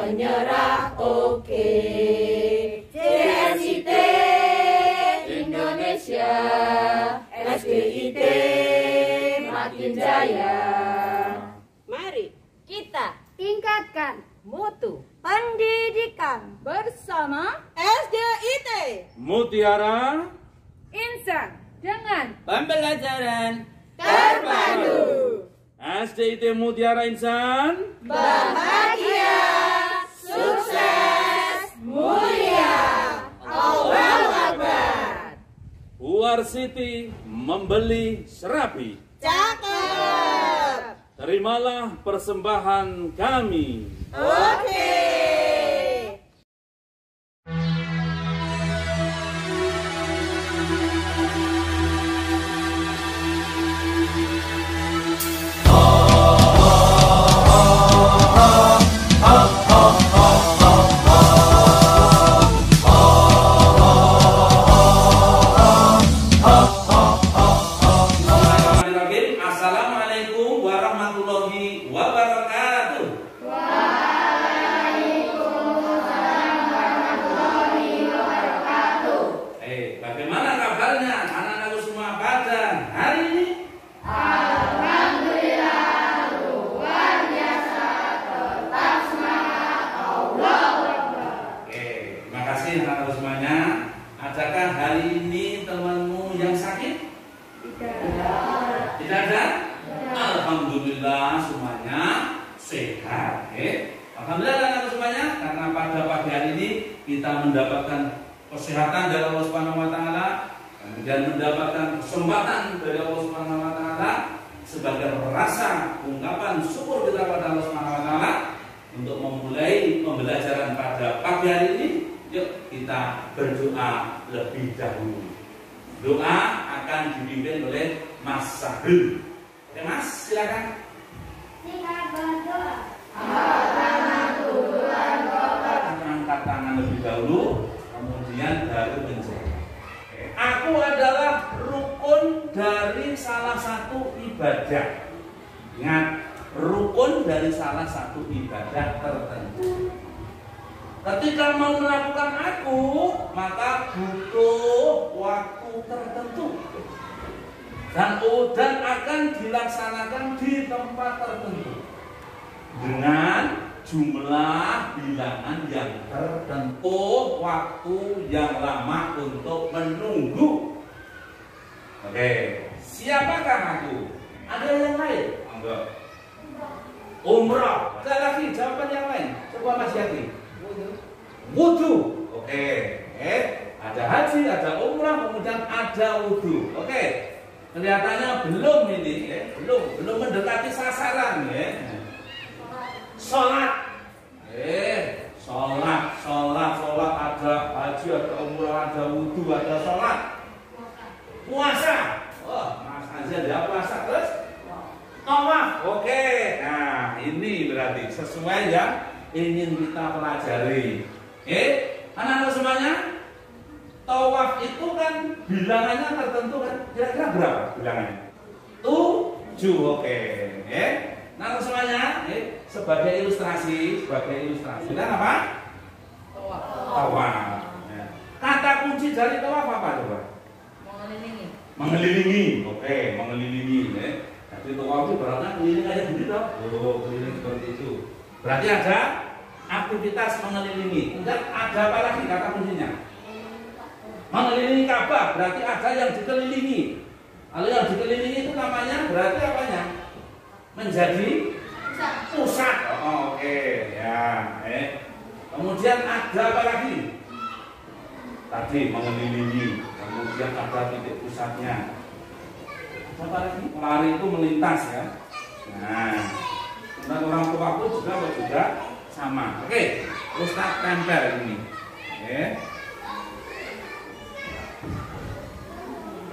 menyerah oke. CSIT Indonesia, SDIT makin jaya. Mari kita tingkatkan mutu pendidikan bersama SDIT Mutiara Insan dengan pembelajaran Terpadu, SDIT Mutiara Insan bahagia, sukses, mulia. Allahu Akbar. Warsiti membeli serabi. Cakep. Terimalah persembahan kami. Oke. Assalamualaikum warahmatullahi wabarakatuh. Bagaimana kabarnya anak-anakku semua pada hari ini? Alhamdulillah, luar biasa, tetap semangat. Allahu Akbar. Terima kasih anak-anakku semuanya. Adakah hari ini temanmu yang sakit? Tidak ada? Alhamdulillah semuanya sehat. Alhamdulillah anak-anak semuanya, karena pada pagi hari ini kita mendapatkan kesehatan dari Allah Subhanahu wa taala, kemudian mendapatkan kesempatan dari Allah Subhanahu wa taala sebagai rasa ungkapan syukur kita pada Allah Subhanahu wa taala untuk memulai pembelajaran pada pagi hari ini. Yuk kita berdoa lebih dahulu. Doa akan dipimpin oleh Mas Sahul. Oke Mas, silakan. kita berdoa. Angkat tangan lebih dahulu, kemudian baru menjawab. Aku adalah rukun dari salah satu ibadah. Ingat, rukun dari salah satu ibadah tertentu. Ketika mau melakukan aku, maka butuh waktu tertentu. Dan akan dilaksanakan di tempat tertentu dengan jumlah bilangan yang tertentu, waktu yang lama untuk menunggu. Oke, siapakah aku? Ada yang lain? Enggak. Umrah. Ada lagi jawaban yang lain. Coba Mas Yati. Wudu. Oke. Ada haji, ada umrah, kemudian ada wudu. Oke. Kelihatannya belum ini, belum mendekati sasaran, ya. Sholat, sholat ada haji, ada umrah, ada wudu, ada sholat. Puasa, Mas Azza dia puasa terus. Tawaf, oke. Nah ini berarti sesuai yang ingin kita pelajari. Anak-anak semuanya, tawaf itu kan bilangannya tertentu kan, kira-kira berapa bilangannya? 7, oke. Nah semuanya, sebagai ilustrasi, dan apa? Tawaf. Kata kunci dari tawaf apa coba? Mengelilingi. Oke, mengelilingi. Jadi tawaf itu berarti keliling aja begitu. Keliling seperti itu. Berarti ada aktivitas mengelilingi. Kemudian ada apa lagi kata kuncinya? Mengelilingi Ka'bah, berarti ada yang dikelilingi. Kalau yang dikelilingi itu namanya berarti apanya? Menjadi pusat. Oke, ya. Kemudian ada apa lagi? Tadi mengelilingi. Kemudian ada titik pusatnya. Apa lagi? Lari itu melintas ya. Nah, dan orang tua itu juga sama. Oke, Ustaz tempel ini.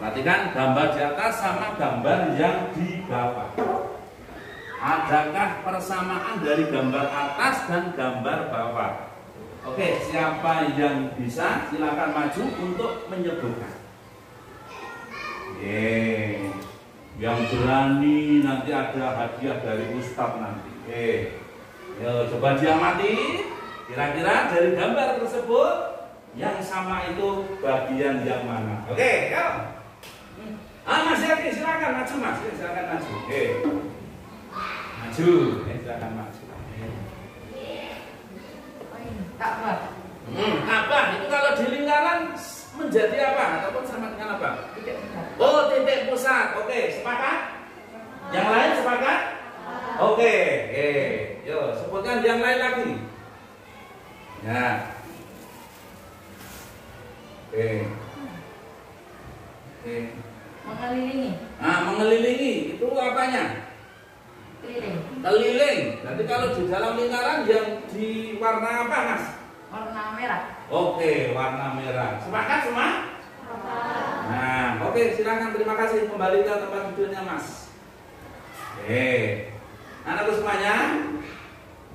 Perhatikan gambar di atas sama gambar yang di bawah. Adakah persamaan dari gambar atas dan gambar bawah? Oke, siapa yang bisa silakan maju untuk menyebutkan. Yang berani nanti ada hadiah dari Ustadz nanti. Yo, coba diamati. Kira-kira dari gambar tersebut yang sama itu bagian yang mana? Oke, yuk. Mas Yaki, silakan maju Mas. Silakan maju. Oke. Maju. Silakan maju. Apa? Itu kalau di lingkaran menjadi apa? Ataupun sama dengan apa? Oh, titik pusat. Oke, sepakat? Yang lain sepakat? Oke. Yuk, sebutkan yang lain lagi. Ya. Oke. Mengelilingi. Mengelilingi itu apanya? Keliling. Nanti kalau di dalam lingkaran yang di warna apa, Mas? Warna merah. Oke, warna merah. Sepakat semua? Nah, oke, silakan, terima kasih, kembali ke tempat duduknya, Mas. Oke. Anakku semuanya,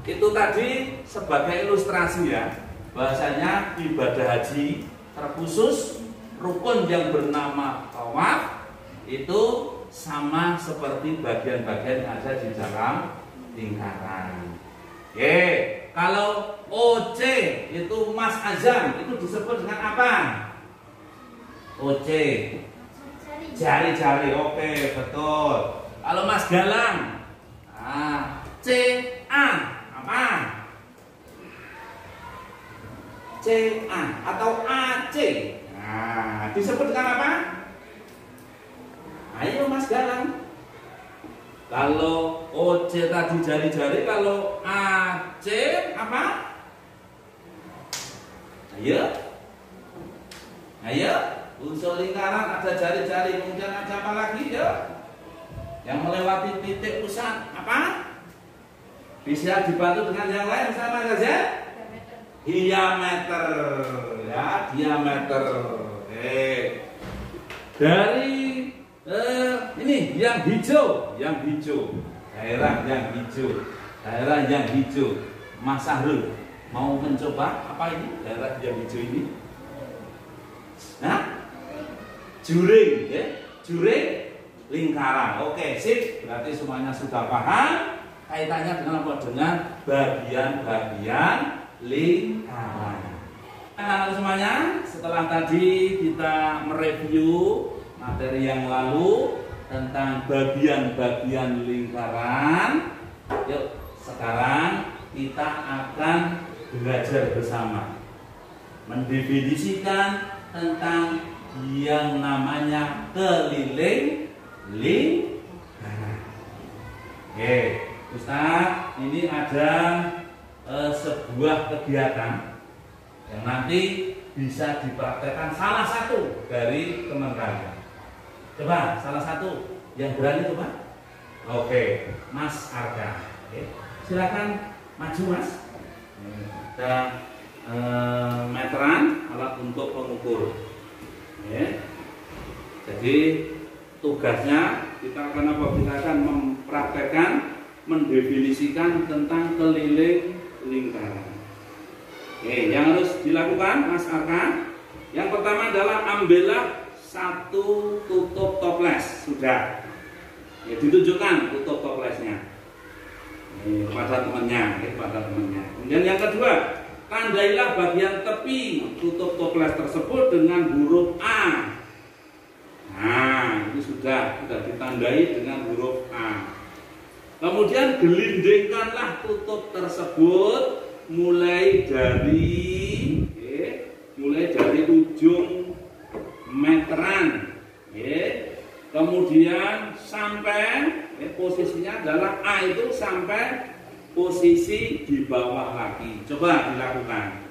itu tadi sebagai ilustrasi ya, bahasanya ibadah haji terkhusus rukun yang bernama tawaf itu sama seperti bagian-bagian yang ada di dalam lingkaran. Oke, kalau OC itu Mas Azam itu disebut dengan apa? OC jari-jari. Oke, betul. Kalau Mas Galang, CA apa? CA atau AC. Nah, disebut dengan apa? Ayo Mas Galang. Kalau OC tadi jari-jari, kalau AC apa? Ayo, unsur lingkaran ada jari-jari, kemudian ada apa lagi ya? Yang melewati titik pusat apa? Bisa dibantu dengan yang lain sama saja? Diameter, ya, diameter. Dari ini yang hijau, daerah yang hijau. Mas Sahrul mau mencoba apa ini? Daerah yang hijau ini? Juring, ya, juring lingkaran. Oke, sip. Berarti semuanya sudah paham kaitannya dengan apa? Dengan bagian-bagian lingkaran. Nah, semuanya, setelah tadi kita mereview materi yang lalu tentang bagian-bagian lingkaran, yuk sekarang kita akan belajar bersama mendefinisikan tentang yang namanya keliling lingkaran. Oke, Ustaz, ini ada sebuah kegiatan yang nanti bisa dipraktekkan salah satu dari teman kalian. Coba salah satu yang berani coba. Oke, Mas Arga. Oke. Silakan maju Mas. Ada meteran, alat untuk pengukur. Oke. Jadi tugasnya kita akan apa? Kita akan mempraktekkan, mendefinisikan tentang keliling lingkaran. Oke, yang harus dilakukan Mas Arka, yang pertama adalah ambillah satu tutup toples. Sudah ya, ditunjukkan tutup toplesnya kepada temannya, Kemudian yang kedua, tandailah bagian tepi tutup toples tersebut dengan huruf A. Nah, ini sudah ditandai dengan huruf A. Kemudian gelindingkanlah tutup tersebut mulai dari ujung meteran, kemudian sampai posisinya adalah A itu sampai posisi di bawah lagi. Coba dilakukan,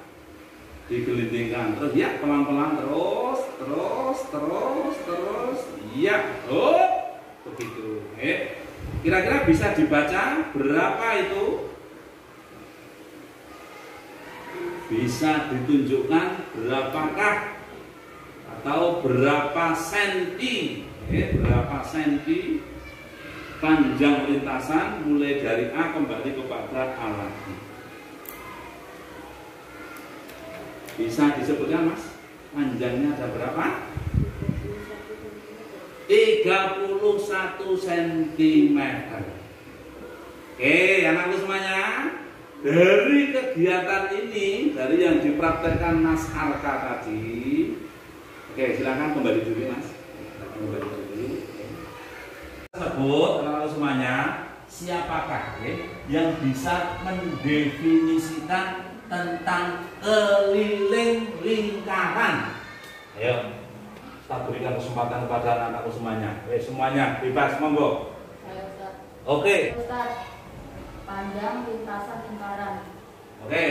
digelindingkan terus ya, pelan-pelan terus, ya, begitu. Kira-kira bisa dibaca berapa itu? Bisa ditunjukkan berapakah atau berapa senti, berapa senti panjang lintasan mulai dari A kembali kepada A lagi. Bisa disebutkan Mas, panjangnya ada berapa? 31 cm. Oke, anakku semuanya, Dari kegiatan ini, dari yang dipraktekkan Mas Arka tadi, oke silakan kembali dulu Mas. Kembali dulu. Sebut anak-anak semuanya, siapakah yang bisa mendefinisikan tentang keliling lingkaran? Ayo, kita berikan kesempatan kepada anak-anak semuanya. Semuanya bebas, monggo. Oke. Panjang lintasan lingkaran. Oke,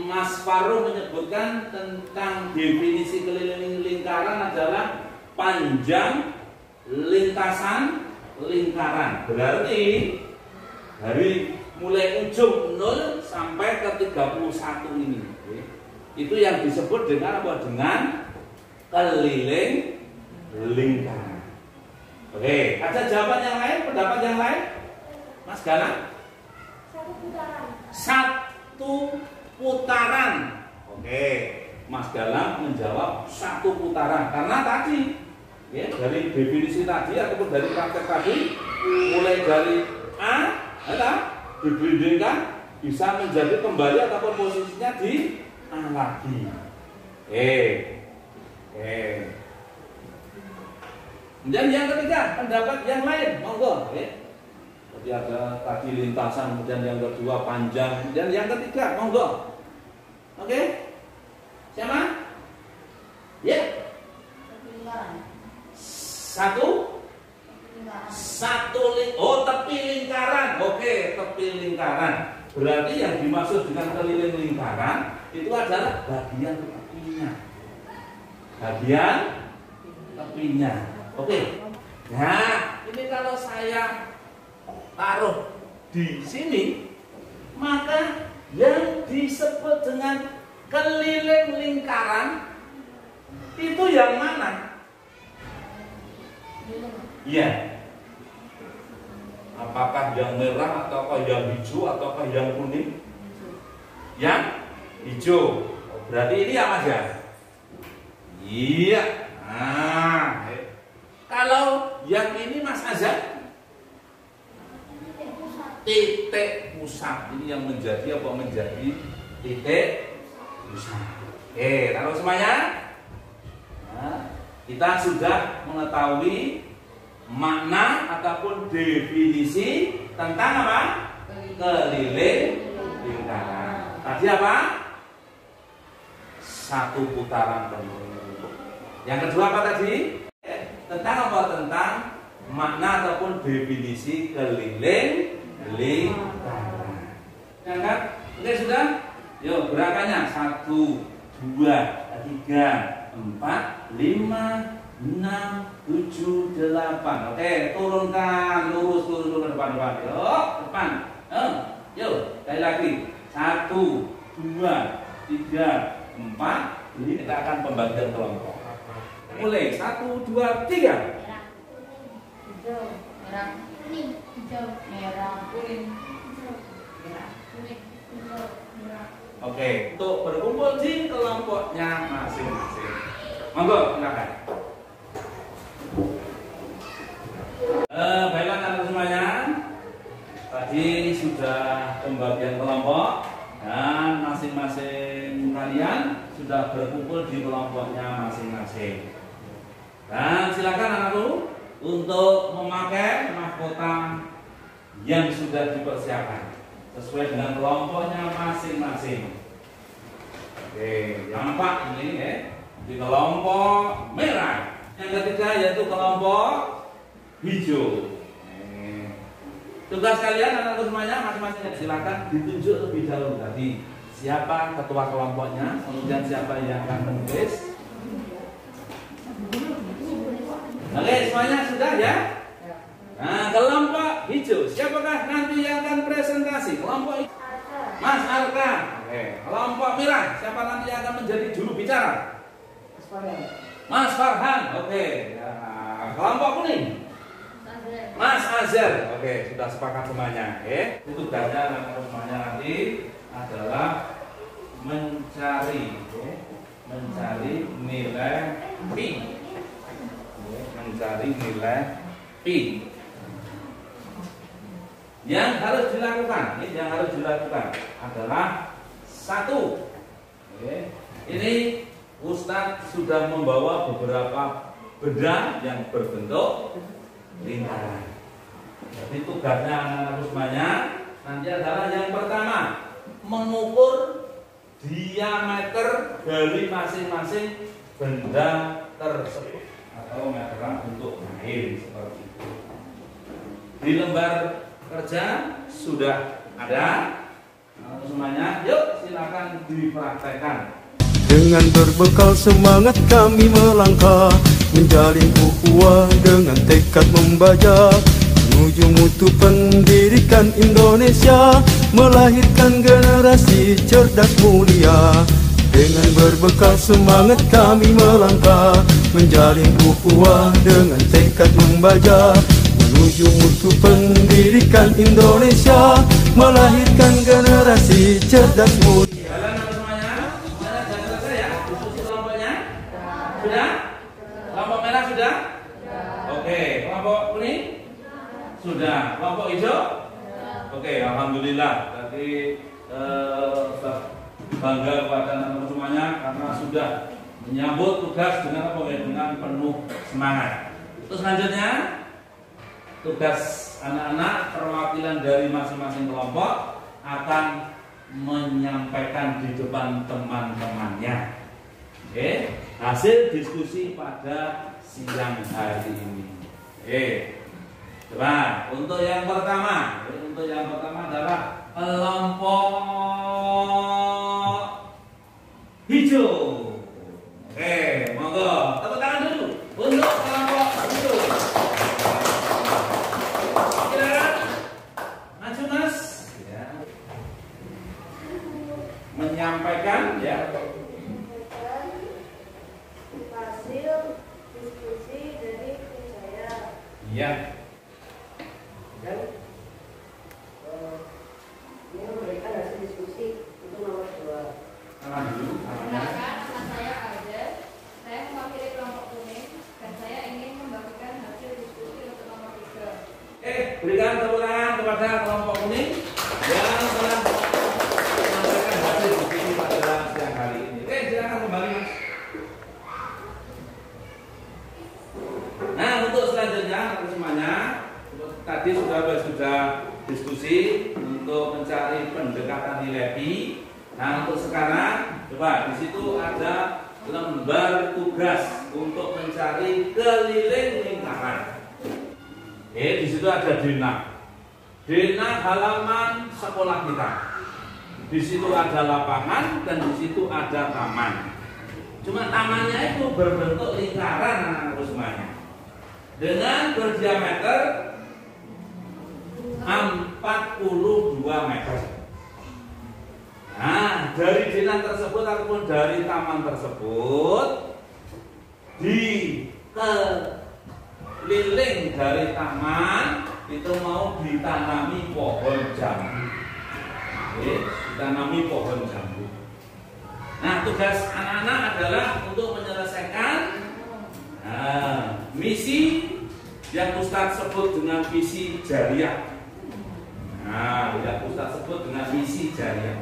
Mas Faru menyebutkan tentang definisi keliling lingkaran adalah panjang lintasan lingkaran. Berarti dari mulai ujung 0 sampai ke 31 ini. Itu yang disebut dengan apa? Dengan keliling lingkaran. Oke, ada jawaban yang lain, pendapat yang lain? Mas Galang? Satu putaran. Oke, Mas Galang menjawab 1 putaran karena tadi ya, dari definisi tadi ataupun dari praktek tadi mulai dari A diberhentikan bisa menjadi kembali ataupun posisinya di A lagi. Kemudian yang ketiga pendapat yang lain, monggo. Jadi ada tadi lintasan, kemudian yang kedua panjang, kemudian yang ketiga, monggo. Oke? Siapa? Ya. Satu tepi lingkaran. Oke, tepi lingkaran. Berarti yang dimaksud dengan keliling lingkaran itu adalah bagian tepinya. Bagian tepinya. Oke. Nah, ini kalau saya taruh di sini, maka yang disebut dengan keliling lingkaran itu yang mana? Iya. Apakah yang merah ataukah yang hijau ataukah yang kuning? Yang hijau. Berarti ini apa aja? Iya. Nah, kalau yang ini Mas Azhar, titik pusat ini yang menjadi apa? Menjadi titik pusat. Oke, taruh semuanya. Nah, kita sudah mengetahui makna ataupun definisi tentang apa? Keliling lingkaran. Tadi apa? 1 putaran penuh. Yang kedua apa tadi? Tentang apa? Tentang makna ataupun definisi keliling lingkaran. Kan? Oke sudah? Yuk gerakannya 1, 2, 3, 4, 5, 6, 7, 8. Oke, turunkan, lurus ke depan. Yuk, depan. Yuk, sekali lagi. 1, 2, 3, 4. Ini kita akan pembagian kelompok. Mulai 1, 2, 3. Hijau, merah, kuning, hijau, merah, kuning, hijau, merah, kuning, hijau, merah. Oke, untuk berkumpul di kelompoknya masing-masing. Monggo, silakan. Baiklah anak semuanya, tadi sudah pembagian kelompok dan masing-masing kalian sudah berkumpul di kelompoknya masing-masing. Dan silakan anakku untuk memakai mahkota yang sudah dipersiapkan sesuai dengan kelompoknya masing-masing. Oke, yang nampak ini ya, di kelompok merah. Yang ketiga yaitu kelompok hijau. Tugas kalian anak-anak semuanya masing-masing silakan ditunjuk lebih dahulu tadi siapa ketua kelompoknya, kemudian siapa yang akan menulis. Oke, semuanya sudah ya? Nah, kelompok hijau, siapakah nanti yang akan presentasi? Kelompok hijau. Mas Arka. Oke, kelompok merah, siapa nanti yang akan menjadi juru bicara? Mas Farhan. Oke. Nah, kelompok kuning. Mas Azhar. Oke, sudah sepakat semuanya. Oke. Itu tugasnya anak-anak semuanya nanti adalah mencari nilai pi. Mencari nilai pi. Yang harus dilakukan, ini yang harus dilakukan adalah satu. Oke. Ini Ustadz sudah membawa beberapa benda yang berbentuk lingkaran. Jadi tugasnya anak-anak semuanya nanti adalah yang pertama, mengukur diameter dari masing-masing benda tersebut atau meteran untuk main seperti itu. Di lembar kerja sudah ada semuanya. Yuk silakan dipraktekkan. Dengan berbekal semangat kami melangkah, menjalin ukhuwah dengan tekad membaca, menuju mutu pendidikan Indonesia, melahirkan generasi cerdas mulia. Dengan berbekal semangat kami melangkah, menjalin ukhuwah dengan tekad membaca, menuju mutu pendidikan Indonesia, melahirkan generasi cerdas mulia. Sudah? Kelompok merah sudah? Oke, kelompok kuning? Sudah. Kelompok hijau? Oke, alhamdulillah. Tadi bangga kepada anak-anak semuanya karena sudah menyambut tugas dengan apa? Dengan penuh semangat. Terus selanjutnya tugas anak-anak perwakilan dari masing-masing kelompok akan menyampaikan di depan teman-temannya. Oke, hasil diskusi pada siang hari ini. Oke, coba untuk yang pertama adalah kelompok hijau. Oke, monggo tepuk tangan dulu untuk kelompok hijau. Silakan maju mas. Ya. Menyampaikan ya. Hasil diskusi dari saya. Iya. Dan ini memberikan hasil diskusi untuk nomor 2. Tangan dulu. Perkenalkan, nama saya Alda. Saya mewakili kelompok kuning dan saya ingin membagikan hasil diskusi untuk nomor 3. Berikan tepuk tangan kepada kelompok kuning yang telah menyampaikan hasil diskusi pada siang hari ini. Silakan kembali mas. Nah, untuk selanjutnya semuanya tadi sudah diskusi untuk mencari pendekatan nilai pi. Nah, untuk sekarang coba di situ ada lembar tugas untuk mencari keliling lingkaran. Di situ ada denah halaman sekolah kita. Di situ ada lapangan dan di situ ada taman. Cuma tamannya itu berbentuk lingkaran anak-anak semuanya. Dengan berdiameter 42 meter. Nah, dari denah tersebut ataupun dari taman tersebut di keliling dari taman itu mau ditanami pohon jambu. Ditanami pohon jambu. Nah, tugas anak-anak adalah untuk menyelesaikan misi yang Ustadz sebut dengan misi jariah. Yang Ustadz sebut dengan misi jariah.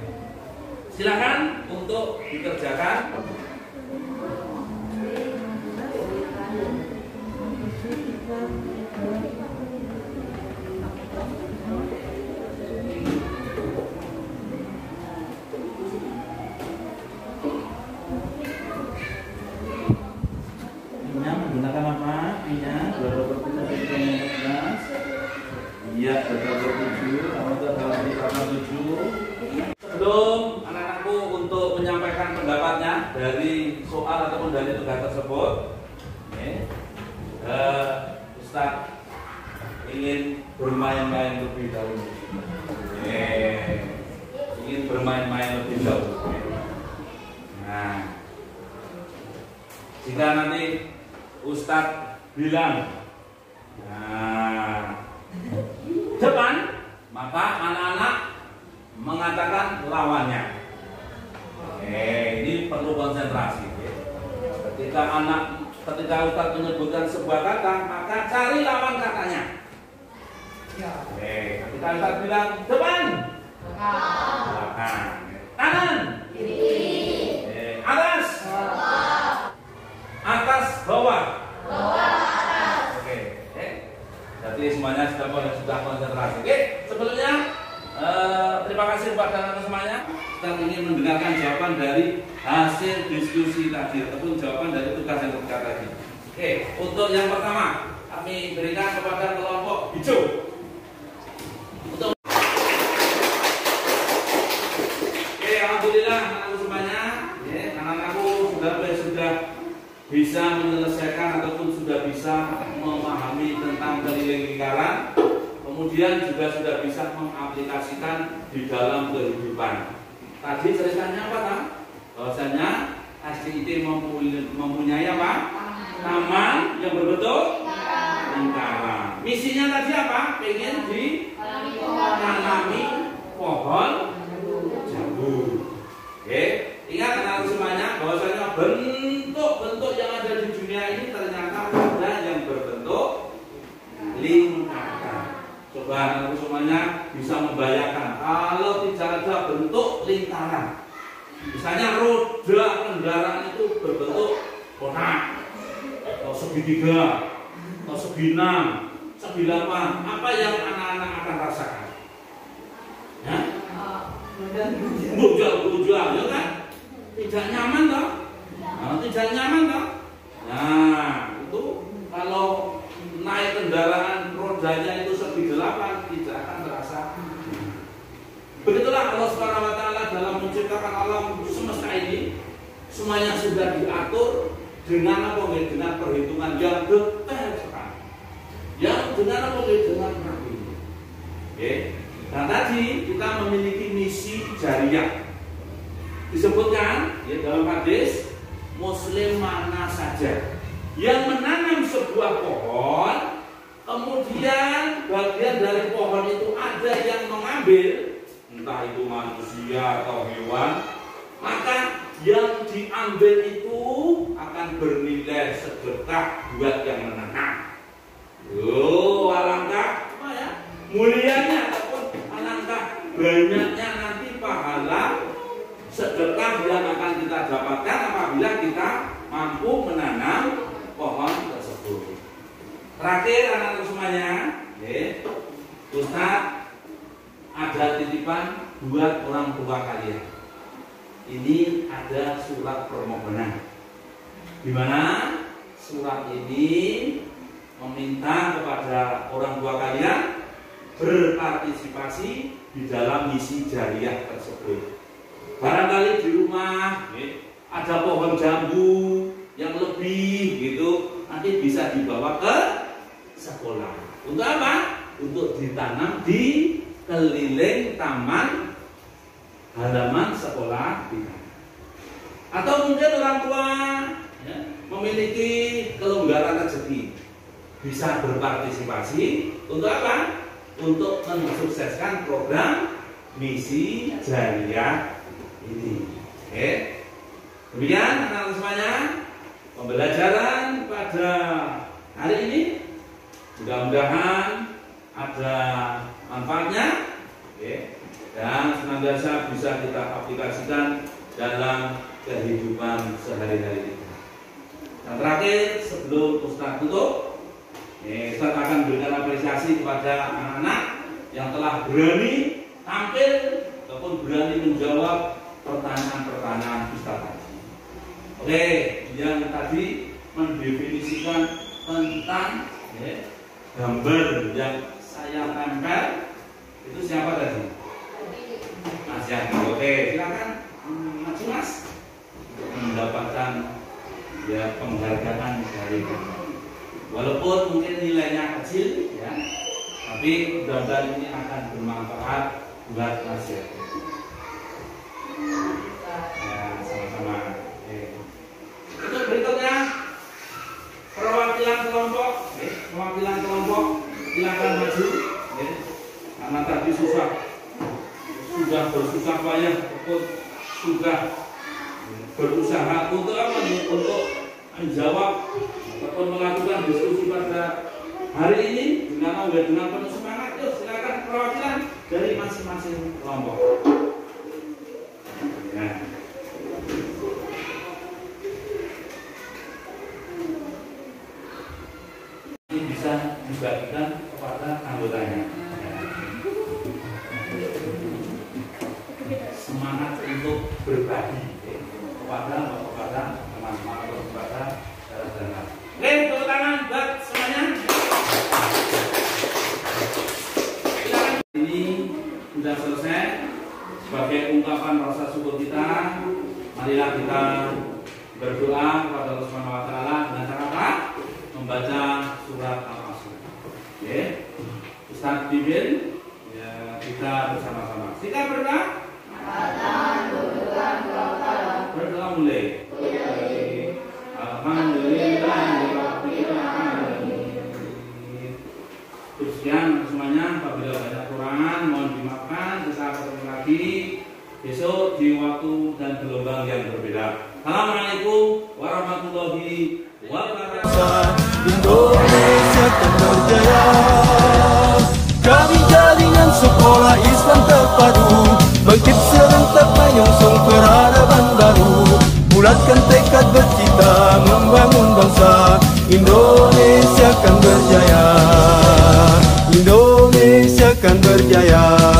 Silakan untuk dikerjakan. Menggunakan apa? Pi-nya 2/3 Iya, 2/7. Kamu itu adalah 3/7. Sebelum anak-anakku untuk menyampaikan pendapatnya dari soal ataupun dari tugas tersebut, Ustadz ingin bermain-main lebih dahulu. Ingin bermain-main lebih dahulu. Nah, jika nanti Ustadz bilang depan, maka anak-anak mengatakan lawannya. Ini perlu konsentrasi. Ketika Ustadz menyebutkan sebuah kata, maka cari lawan katanya. Oke, kita lihat bilang depan. Belakang. Kanan. Kiri. Atas. Atas, bawah. Oke. Jadi semuanya sudah konsentrasi. Oke, sebelumnya terima kasih kepada anak semuanya. Kita ingin mendengarkan jawaban dari hasil diskusi tadi ataupun jawaban dari tugas yang kita tadi. Oke, untuk yang pertama kami berikan kepada kelompok hijau. Untuk oke, alhamdulillah anak-anakku semuanya, anak-anakku sudah bisa menyelesaikan ataupun sudah bisa memahami tentang keliling lingkaran, kemudian juga sudah bisa mengaplikasikan di dalam kehidupan. Tadi ceritanya apa, Kang? Bahwasanya SDIT mempunyai apa? Taman yang berbentuk lingkaran. Misinya tadi apa? Pengen ditanami pohon jambu. Oke, ingat anak semuanya bahwasanya bentuk-bentuk yang ada di dunia ini ternyata ada yang berbentuk lingkaran. Coba anak semuanya bisa membayangkan kalau tidak ada bentuk lingkaran. Misalnya roda kendaraan itu berbentuk kotak, atau segitiga, atau segi 6, segi 8. Apa yang anak-anak akan rasakan? Ya? Bujal, ya kan? Tidak nyaman toh? Tidak nyaman toh? Nah, itu kalau naik kendaraan rodanya itu segi 8 tidak akan terasa. Begitulah Allah Subhanahu wa taala dalam menciptakan alam semesta ini semuanya sudah diatur dengan apa? Dengan perhitungan yang detail sekali. Yang dengan apa? Dengan rapi. Oke. Dan tadi kita memiliki misi jariah. Disebutkan ya dalam hadis, muslim mana saja yang menanam sebuah pohon, kemudian bagian dari pohon itu ada yang mengambil, entah itu manusia atau hewan, maka yang diambil itu akan bernilai sedekah buat yang menanam. Oh, alangkah apa ya? Mulianya ataupun alangkah banyaknya nanti pahala sedekah yang akan kita dapatkan apabila kita mampu menanam pohon tersebut. Terakhir anak-anak semuanya, Ustaz ada titipan buat orang tua kalian. Ini ada surat permohonan, di mana surat ini meminta kepada orang tua kalian berpartisipasi di dalam misi jariah tersebut. Barangkali di rumah ada pohon jambu yang lebih gitu, nanti bisa dibawa ke sekolah. Untuk apa? Untuk ditanam di keliling taman halaman sekolah kita. Atau mungkin orang tua memiliki kelonggaran rezeki, bisa berpartisipasi untuk apa? Untuk mensukseskan program misi jariah ini. Oke. Demikian anak-anak semuanya, pembelajaran pada hari ini mudah-mudahan ada manfaatnya, dan senantiasa bisa kita aplikasikan dalam kehidupan sehari-hari kita. Dan terakhir sebelum Ustaz tutup, Ustaz akan berikan apresiasi kepada anak-anak yang telah berani tampil ataupun berani menjawab pertanyaan-pertanyaan Ustaz tadi. Oke, yang tadi mendefinisikan tentang gambar yang saya tempel itu siapa tadi? Mas Yadi. Oke, silakan maju Mas mendapatkan penghargaan dari kami. Walaupun mungkin nilainya kecil ya, tapi mudah-mudahan ini akan bermanfaat buat Mas Yadi. Ya, sama-sama. Untuk berikutnya perwakilan kelompok, silakan maju. Karena tadi sudah bersusah payah, sudah berusaha untuk apa nih? Untuk menjawab ataupun melakukan diskusi pada hari ini dengan penuh semangat. Yuk perwakilan dari masing-masing kelompok. Ya. Ini bisa dibagikan kepada anggotanya. Semangat untuk berbagi kepada teman-teman atau kepada saudara-saudara. Oke, tepuk tangan buat semuanya. Ini sudah selesai. Sebagai ungkapan rasa syukur kita, marilah kita berdoa kepada Allah Subhanahu wa taala dengan cara apa? Membaca surat Al-Asr. Oke. Ustaz Bibin, ya, kita bersama-sama. Kita berdoa. Berdoa mulai. Alhamdulillahirabbil alamin. Sekian semuanya, apabila banyak kekurangan mohon dimaafkan. Kita ketemu lagi besok di waktu dan gelombang yang berbeda. Assalamualaikum warahmatullahi wabarakatuh. Indonesia akan berjaya. Kami jaringan sekolah Islam terpadu, bangkit serentak menyongsong peradaban baru. Bulatkan tekad bercita membangun bangsa. Indonesia akan berjaya. Indonesia akan berjaya.